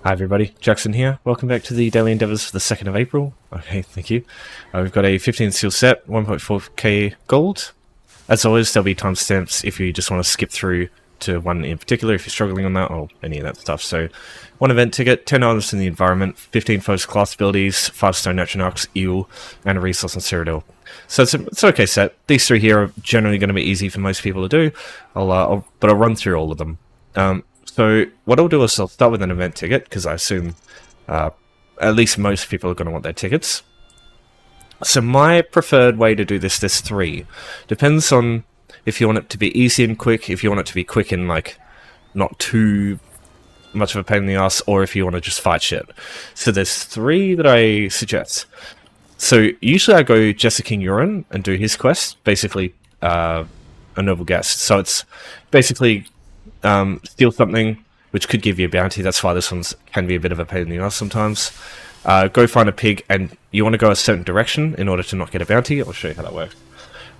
Hi everybody, Jackson here. Welcome back to the Daily Endeavours for the 2nd of April. Okay, thank you. We've got a 15 seal set, 1.4k gold. As always, there'll be timestamps if you just want to skip through to one in particular, if you're struggling on that, or any of that stuff. So, one event ticket, 10 items in the environment, 15 foes class abilities, 5 stone Atronachs, eel, and a resource on Cyrodiil. So it's an okay set. These three here are generally going to be easy for most people to do, but I'll run through all of them. So what I'll do is I'll start with an event ticket, because I assume at least most people are going to want their tickets. So my preferred way to do this, there's three. Depends on if you want it to be easy and quick, if you want it to be quick and like not too much of a pain in the ass, or if you want to just fight shit. So there's three that I suggest. So usually I go Jester King Urine and do his quest, basically a noble guest. So it's basically steal something, which could give you a bounty. That's why this one can be a bit of a pain in the ass sometimes. Go find a pig, and you want to go a certain direction in order to not get a bounty. I'll show you how that works.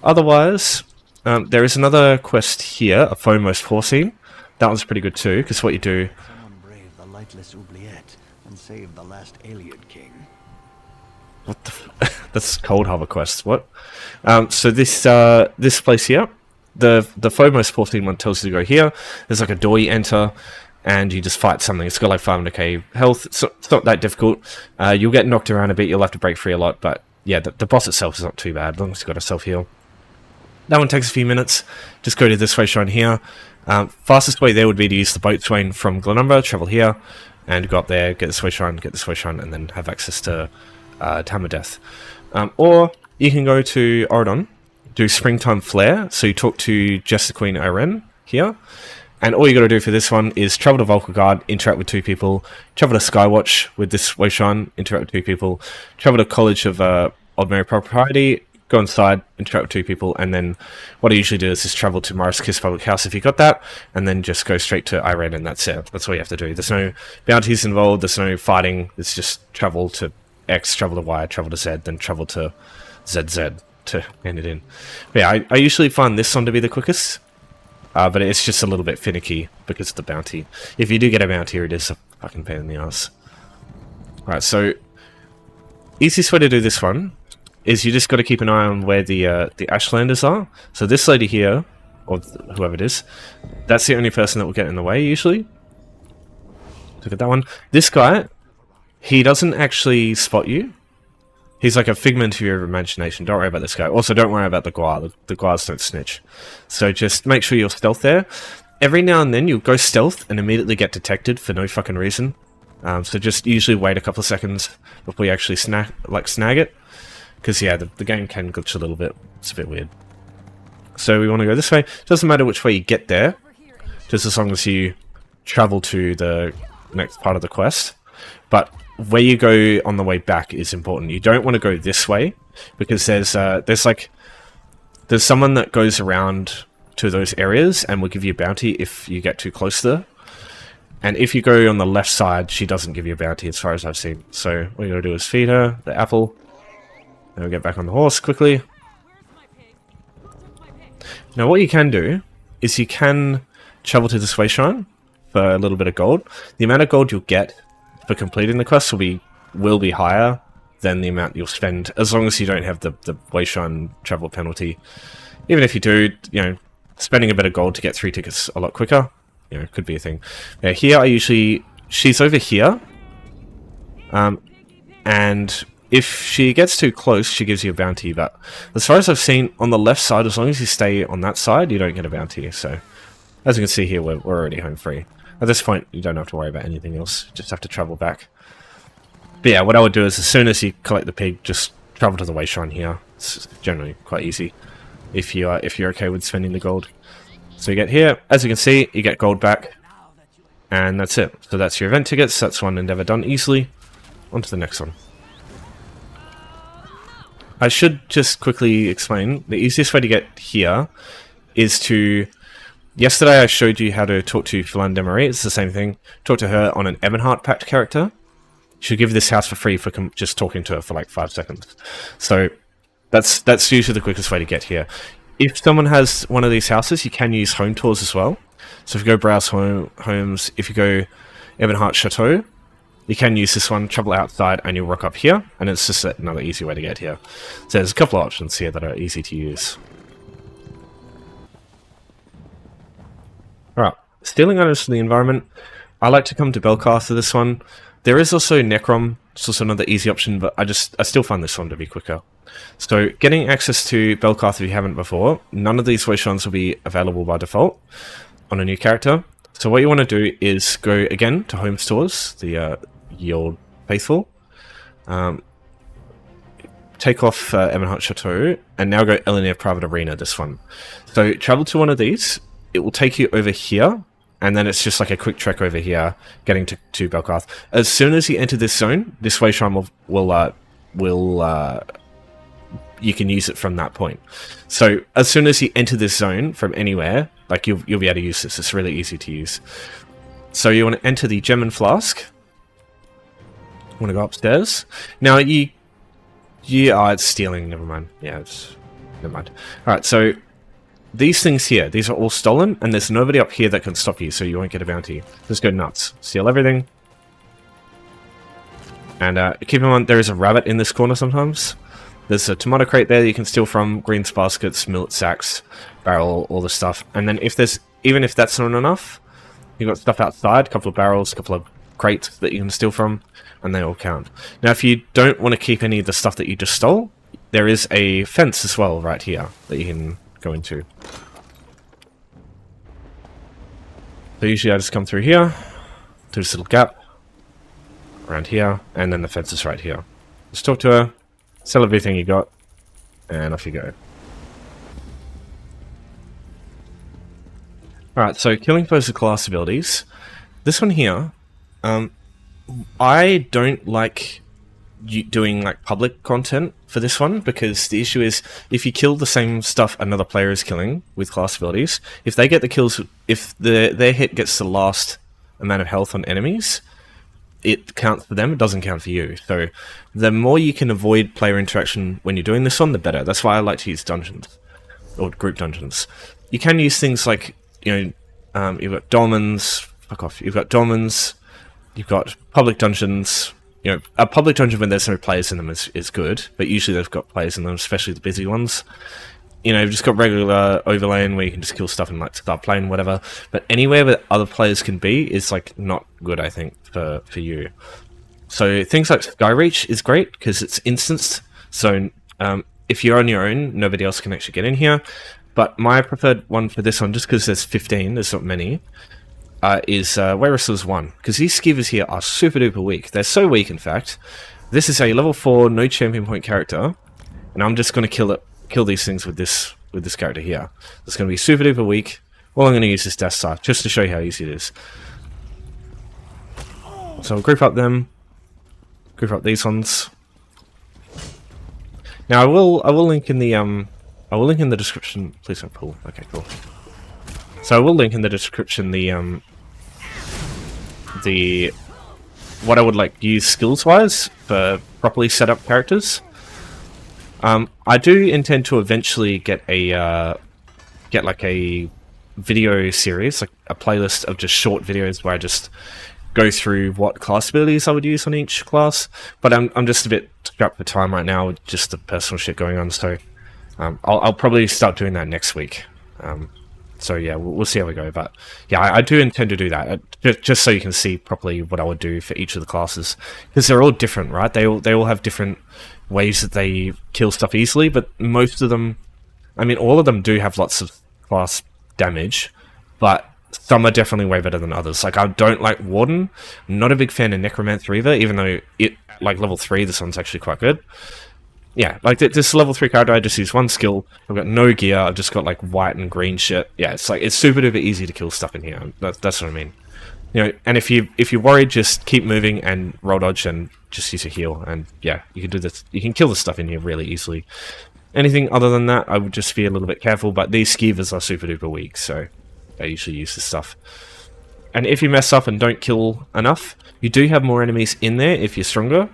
Otherwise, there is another quest here, a Foremost Forcing. That one's pretty good too, because what you do... Someone brave the lightless oubliette and save the last alien king. What the that's Cold Harbor quest, what? So this place here, the Foremost Forcing one tells you to go here. There's like a door you enter, and you just fight something. It's got like 500k health. It's not that difficult. You'll get knocked around a bit. You'll have to break free a lot, but yeah, the boss itself is not too bad, as long as you've got a self-heal. That one takes a few minutes. Just go to this way shrine here. Fastest way there would be to use the boat train from Glenumber, travel here, and go up there, get this way shrine, and then have access to Time of Death. Or you can go to Oridon, do Springtime Flare, so you talk to Jester Queen Irene here, and all you got to do for this one is travel to Volkagard, interact with 2 people, travel to Skywatch with this way shrine, interact with 2 people, travel to College of Ordinary Propriety, go inside, interact with 2 people, and then what I usually do is just travel to Morris Kiss Public House if you got that, and then just go straight to Irene, and that's it. That's all you have to do. There's no bounties involved, there's no fighting, it's just travel to X, travel to Y, travel to Z, then travel to ZZ to end it in. But yeah, I usually find this one to be the quickest, but it's just a little bit finicky because of the bounty. If you do get a bounty, it is a fucking pain in the ass. Alright, so easiest way to do this one is you just got to keep an eye on where the Ashlanders are. So this lady here, or whoever it is, that's the only person that will get in the way usually. Look at that one. This guy, he doesn't actually spot you. He's like a figment of your imagination. Don't worry about this guy. Also, don't worry about the Guar. The Guars don't snitch. So just make sure you're stealth there. Every now and then you'll go stealth and immediately get detected for no fucking reason. So just usually wait a couple of seconds before you actually snag it. Because yeah, the game can glitch a little bit. It's a bit weird. So we want to go this way. Doesn't matter which way you get there, just as long as you travel to the next part of the quest. But where you go on the way back is important. You don't want to go this way because there's someone that goes around to those areas and will give you a bounty if you get too close there. And if you go on the left side, she doesn't give you a bounty as far as I've seen. So what you gotta do is feed her the apple. Then we'll get back on the horse quickly. Now what you can do is you can travel to this way shrine for a little bit of gold. The amount of gold you'll get for completing the quest will be higher than the amount you'll spend, as long as you don't have the way shrine travel penalty. Even if you do, you know, spending a bit of gold to get 3 tickets a lot quicker, you know, could be a thing. Now here she's over here, and if she gets too close, she gives you a bounty, but as far as I've seen, on the left side, as long as you stay on that side, you don't get a bounty. So, as you can see here, we're already home free. At this point, you don't have to worry about anything else, you just have to travel back. But yeah, what I would do is, as soon as you collect the pig, just travel to the way shrine here. It's generally quite easy, if you're okay with spending the gold. So you get here, as you can see, you get gold back, and that's it. So that's your event tickets, that's one endeavor done easily. On to the next one. I should just quickly explain, the easiest way to get here is to... Yesterday I showed you how to talk to Philan Demarie, it's the same thing. Talk to her on an Ebonheart Pact character. She'll give you this house for free for just talking to her for like 5 seconds. So that's usually the quickest way to get here. If someone has one of these houses, you can use home tours as well. So if you go browse homes, if you go Ebonheart Chateu, you can use this one, travel outside, and you'll rock up here, and it's just another easy way to get here. So there's a couple of options here that are easy to use. Alright, stealing items from the environment. I like to come to Bel'Karth for this one. There is also Necrom, it's also another easy option, but I still find this one to be quicker. So getting access to Bel'Karth if you haven't before, none of these Wayshrines will be available by default on a new character. So what you want to do is go again to Home Stores, the Ye Old Faithful. Take off Ebonheart Chateu, and now go Elinhir Private Arena, this one. So travel to one of these, it will take you over here, and then it's just like a quick trek over here, getting to Bel'Karth. As soon as you enter this zone, this Wayshrine will you can use it from that point. So as soon as you enter this zone from anywhere, like you'll be able to use this. It's really easy to use. So you want to enter the Gem and Flask. You want to go upstairs. Now it's stealing. Never mind. Yeah, never mind. All right. So these things here, these are all stolen, and there's nobody up here that can stop you, so you won't get a bounty. Just go nuts. Steal everything. And keep in mind, there is a rabbit in this corner sometimes. There's a tomato crate there that you can steal from, greens baskets, millet sacks, barrel, all this stuff. And then even if that's not enough, you've got stuff outside, a couple of barrels, a couple of crates that you can steal from, and they all count. Now, if you don't want to keep any of the stuff that you just stole, there is a fence as well right here that you can go into. So usually I just come through here, to this little gap, around here, and then the fence is right here. Just talk to her, sell everything you got, and off you go. Alright, so killing foes with class abilities. This one here, I don't like doing like public content for this one, because the issue is if you kill the same stuff another player is killing with class abilities, if they get the kills, if their hit gets the last amount of health on enemies, it counts for them, it doesn't count for you. So the more you can avoid player interaction when you're doing this one, the better. That's why I like to use dungeons or group dungeons. You can use things like, you know, you've got dolmens, fuck off, you've got dolmens, you've got public dungeons. You know, a public dungeon when there's no players in them is good, but usually they've got players in them, especially the busy ones. You know, you've just got regular overlaying where you can just kill stuff and like start playing, whatever. But anywhere where other players can be is like not good, I think, for you. So things like Skyreach is great because it's instanced. So if you're on your own, nobody else can actually get in here. But my preferred one for this one, just because there's 15, there's not many, is Wayrestler's 1, because these skivers here are super duper weak. They're so weak, in fact. This is a level 4 no champion point character, and I'm just going to kill these things with this character here. It's going to be super duper weak. Well, I'm going to use this Death Scythe just to show you how easy it is. So I'll group up them, group up these ones. Now I will link in the description. Please don't pull. Okay, cool. So I will link in the description the what I would like use skills wise for properly set up characters. I do intend to eventually get like a video series, like a playlist of just short videos where I just go through what class abilities I would use on each class. But I'm just a bit strapped for time right now with just the personal shit going on. So I'll probably start doing that next week. So yeah, we'll see how we go. But yeah, I do intend to do that, just so you can see properly what I would do for each of the classes, because they're all different, right? They all have different ways that they kill stuff easily, but most of them, I mean, all of them do have lots of class damage, but some are definitely way better than others. Like, I don't like Warden. I'm not a big fan of Necromancer either, even though it, like, level 3, this one's actually quite good. Yeah, like this level 3 character, I just use one skill. I've got no gear. I've just got like white and green shit. Yeah, it's super duper easy to kill stuff in here. That's what I mean. You know, and if you're worried, just keep moving and roll dodge and just use a heal. And yeah, you can do this. You can kill the stuff in here really easily. Anything other than that, I would just be a little bit careful. But these skivers are super duper weak, so I usually use this stuff. And if you mess up and don't kill enough, you do have more enemies in there if you're stronger.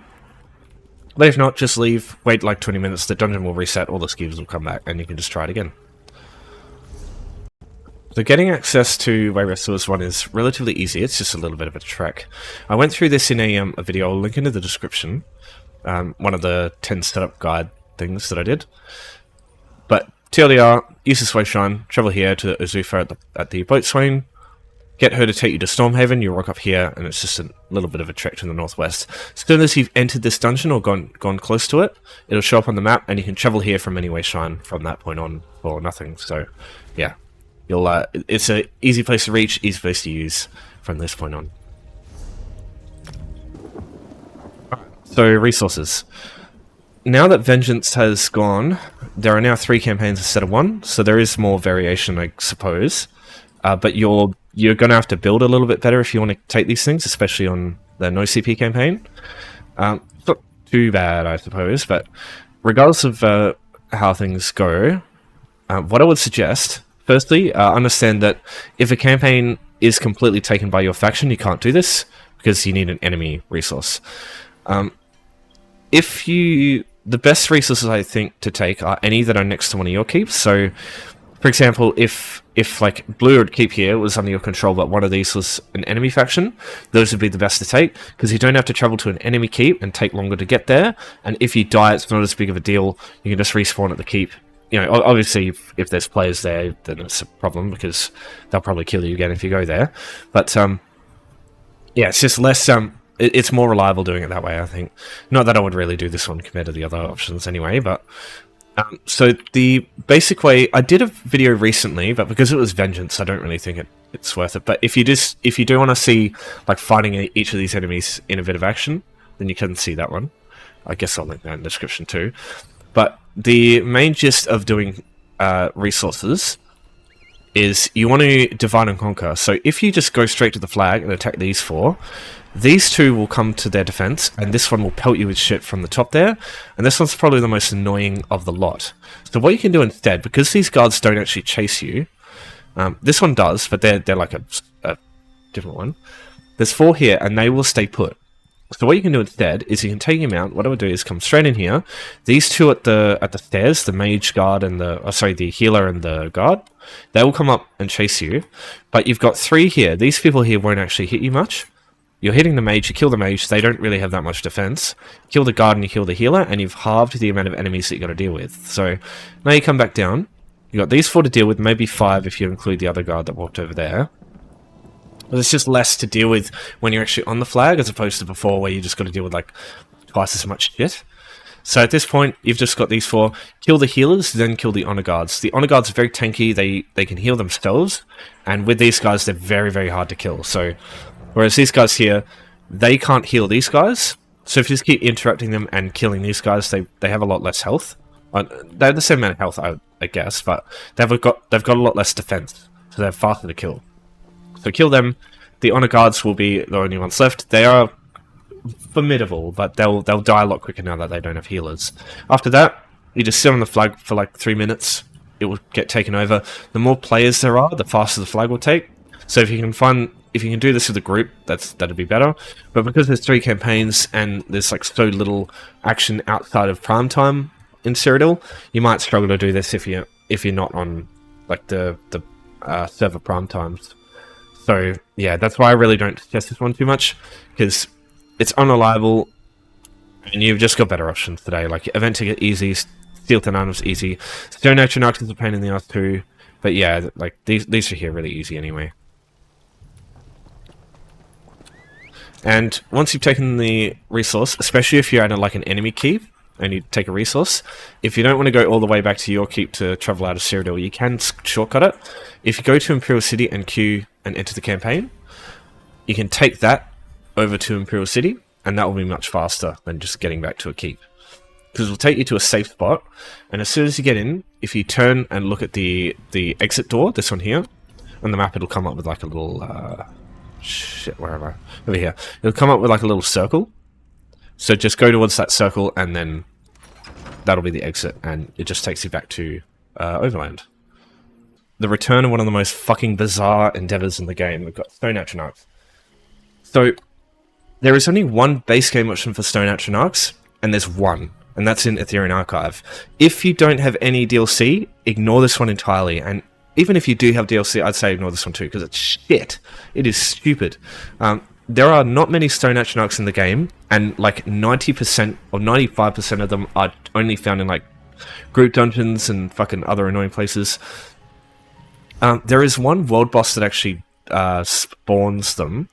But if not, just leave, wait like 20 minutes, the dungeon will reset, all the skivers will come back, and you can just try it again. So getting access to Wayrestore's one is relatively easy. It's just a little bit of a trek. I went through this in a video. I'll link into the description. One of the 10 setup guide things that I did. But TLDR, use the Sway Shrine, travel here to Azufa at the Boatswain, get her to take you to Stormhaven, you rock up here, and it's just a little bit of a trek to the northwest. As soon as you've entered this dungeon or gone close to it, it'll show up on the map, and you can travel here from Anyway Shrine from that point on for nothing. So, yeah, you'll it's an easy place to reach, easy place to use from this point on. So, resources. Now that Vengeance has gone, there are now 3 campaigns instead of 1, so there is more variation, I suppose. But you're going to have to build a little bit better if you want to take these things, especially on the no CP campaign. It's not too bad, I suppose, but regardless of how things go, what I would suggest, firstly, understand that if a campaign is completely taken by your faction, you can't do this, because you need an enemy resource. The best resources I think to take are any that are next to one of your keeps. So, for example, if like Bluewood Keep here was under your control, but one of these was an enemy faction, those would be the best to take, because you don't have to travel to an enemy keep and take longer to get there. And if you die, it's not as big of a deal. You can just respawn at the keep. You know, obviously, if there's players there, then it's a problem, because they'll probably kill you again if you go there. But yeah, it's just less. It's more reliable doing it that way, I think. Not that I would really do this one compared to the other options anyway, but... so the basic way... I did a video recently, but because it was Vengeance, I don't really think it's worth it. But if you do want to see like fighting each of these enemies in a bit of action, then you can see that one. I guess I'll link that in the description too. But the main gist of doing resources is you want to divide and conquer. So if you just go straight to the flag and attack these 4... these 2 will come to their defense, and this one will pelt you with shit from the top there, and this one's probably the most annoying of the lot. So what you can do instead, because these guards don't actually chase you, this one does, but they're like a different one. There's 4 here, and they will stay put. So what you can do instead is you can take him out. What I would do is come straight in here. These 2 at the stairs, the mage guard and the healer and the guard, they will come up and chase you. But you've got 3 here. These people here won't actually hit you much. You're hitting the mage, you kill the mage, they don't really have that much defense. Kill the guard and you kill the healer, and you've halved the amount of enemies that you've got to deal with. So, now you come back down, you've got these 4 to deal with, maybe 5 if you include the other guard that walked over there. But it's just less to deal with when you're actually on the flag, as opposed to before where you just got to deal with like twice as much shit. So at this point, you've just got these 4. Kill the healers, then kill the honor guards. The honor guards are very tanky, they can heal themselves, and with these guys, they're very, very hard to kill. So... whereas these guys here, they can't heal these guys. So if you just keep interrupting them and killing these guys, they have a lot less health. They have the same amount of health, I guess, but they've got a lot less defense, so they're faster to kill. So kill them. The honor guards will be the only ones left. They are formidable, but they'll die a lot quicker now that they don't have healers. After that, you just sit on the flag for like 3 minutes. It will get taken over. The more players there are, the faster the flag will take. So if you can do this with a group, that'd be better. But because there's 3 campaigns and there's like so little action outside of prime time in Cyrodiil, you might struggle to do this if you're not on like the server prime times. So yeah, that's why I really don't suggest this one too much, because it's unreliable, and you've just got better options today. Like Event Ticket easy, Steel Tananum's easy, Stone Atronachs is a pain in the ass too. But yeah, like these are here really easy anyway. And once you've taken the resource, especially if you're at like an enemy keep and you take a resource, if you don't want to go all the way back to your keep to travel out of Cyrodiil, you can shortcut it. If you go to Imperial City and queue and enter the campaign, you can take that over to Imperial City, and that will be much faster than just getting back to a keep. Because it will take you to a safe spot, and as soon as you get in, if you turn and look at the exit door, this one here, on the map it'll come up with like a little... wherever. Over here. It'll come up with like a little circle. So just go towards that circle, and then that'll be the exit, and it just takes you back to Overland. The return of one of the most fucking bizarre endeavors in the game. We've got Stone Atronachs. So, there is only one base game option for Stone Atronachs, and there's one, and that's in Ethereum Archive. If you don't have any DLC, ignore this one entirely, and even if you do have DLC, I'd say ignore this one too, because it's shit. It is stupid. There are not many stone Atronachs in the game, and like 90% or 95% of them are only found in like group dungeons and fucking other annoying places. There is one world boss that actually spawns them,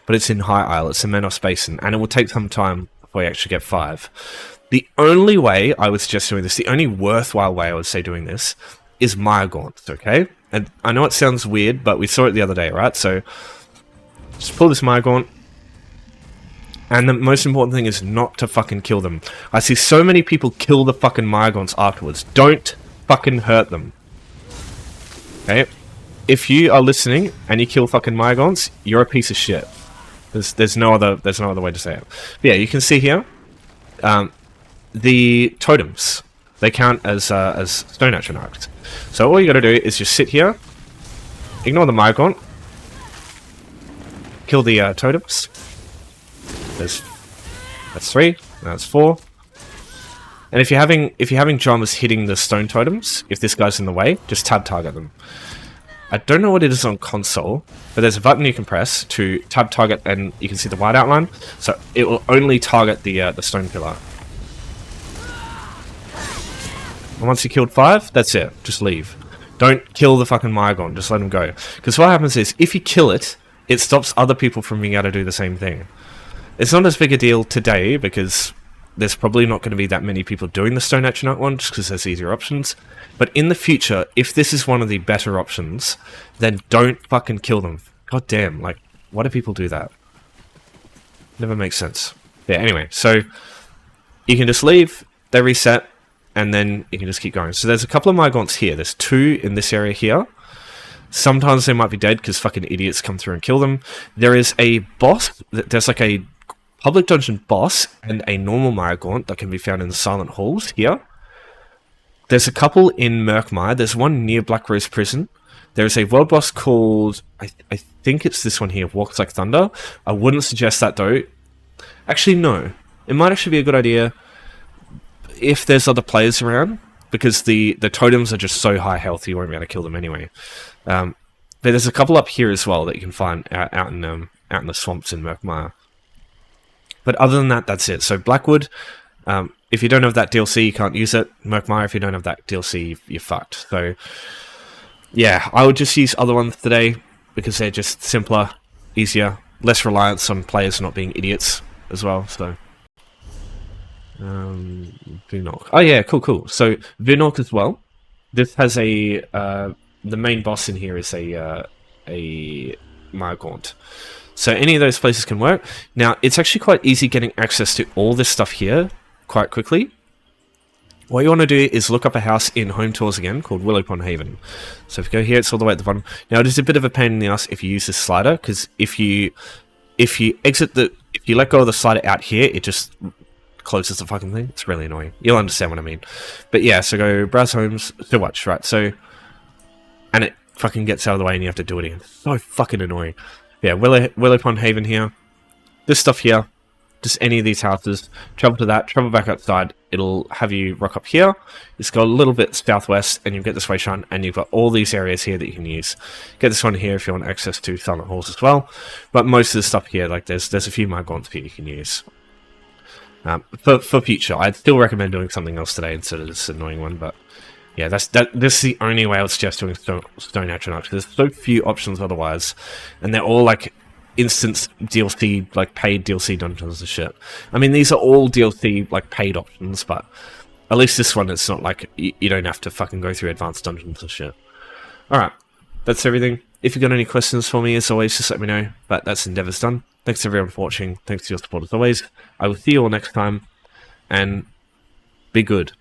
but it's in High Isle. It's in Menos Basin, and it will take some time before you actually get 5. The only way I would suggest doing this, the only worthwhile way I would say doing this, is Mire Gaunts, okay? And I know it sounds weird, but we saw it the other day, right? So just pull this Mire Gaunt, and the most important thing is not to fucking kill them. I see so many people kill the fucking Mire Gaunts afterwards. Don't fucking hurt them. Okay? If you are listening and you kill fucking Mire Gaunts, you're a piece of shit. There's no other way to say it. But yeah, you can see here the totems. They count as stone Atronachs. So all you got to do is just sit here, ignore the Mire Gaunt, kill the totems. That's 3. That's 4. And if you're having dramas hitting the stone totems, if this guy's in the way, just tab target them. I don't know what it is on console, but there's a button you can press to tab target, and you can see the white outline. So it will only target the stone pillar. And once you killed 5, that's it. Just leave. Don't kill the fucking Mire Gaunt. Just let him go. Because what happens is, if you kill it, it stops other people from being able to do the same thing. It's not as big a deal today, because there's probably not going to be that many people doing the Stone Atronach one, just because there's easier options. But in the future, if this is one of the better options, then don't fucking kill them. God damn, like, why do people do that? Never makes sense. Yeah, anyway, so you can just leave, they reset, and then you can just keep going. So there's a couple of Mire Gaunts here. There's 2 in this area here. Sometimes they might be dead because fucking idiots come through and kill them. There is a boss. There's like a public dungeon boss and a normal Mire Gaunt that can be found in the Silent Halls here. There's a couple in Murkmire. There's one near Black Rose Prison. There's a world boss called, I think it's this one here, Walks Like Thunder. I wouldn't suggest that though. Actually, no. It might actually be a good idea if there's other players around, because the totems are just so high health you won't be able to kill them anyway. But there's a couple up here as well that you can find out in the swamps in Murkmire. But other than that, that's it. So Blackwood, if you don't have that DLC, you can't use it. Murkmire, if you don't have that DLC, you're fucked. So yeah, I would just use other ones today because they're just simpler, easier, less reliance on players not being idiots as well. So Vinok. Oh yeah, cool. So Vinok as well. This has a the main boss in here is a Mire Gaunt. So any of those places can work. Now it's actually quite easy getting access to all this stuff here quite quickly. What you want to do is look up a house in Home Tours again called Willowpond Haven. So if you go here, it's all the way at the bottom. Now it is a bit of a pain in the ass if you use this slider, because if you let go of the slider out here, it just closes the fucking thing. It's really annoying. You'll understand what I mean. But yeah, so go browse homes, so watch, right? So, and it fucking gets out of the way and you have to do it again. So fucking annoying. Yeah, Willowpond Haven here. This stuff here, just any of these houses, travel to that, travel back outside, it'll have you rock up here. It's got a little bit southwest, and you'll get this way shine, and you've got all these areas here that you can use. Get this one here if you want access to Silent Halls as well. But most of the stuff here, like there's a few Mire Gaunts here you can use. For future, I'd still recommend doing something else today instead of this annoying one, but yeah, this is the only way I would suggest doing Stone Atronachs. There's so few options otherwise, and they're all like instance DLC, like paid DLC dungeons and shit. I mean, these are all DLC like paid options, but at least this one, it's not like you don't have to fucking go through advanced dungeons and shit. Alright, that's everything. If you've got any questions for me, as always, just let me know. But that's Endeavour's done. Thanks everyone for watching. Thanks for your support as always. I will see you all next time, and be good.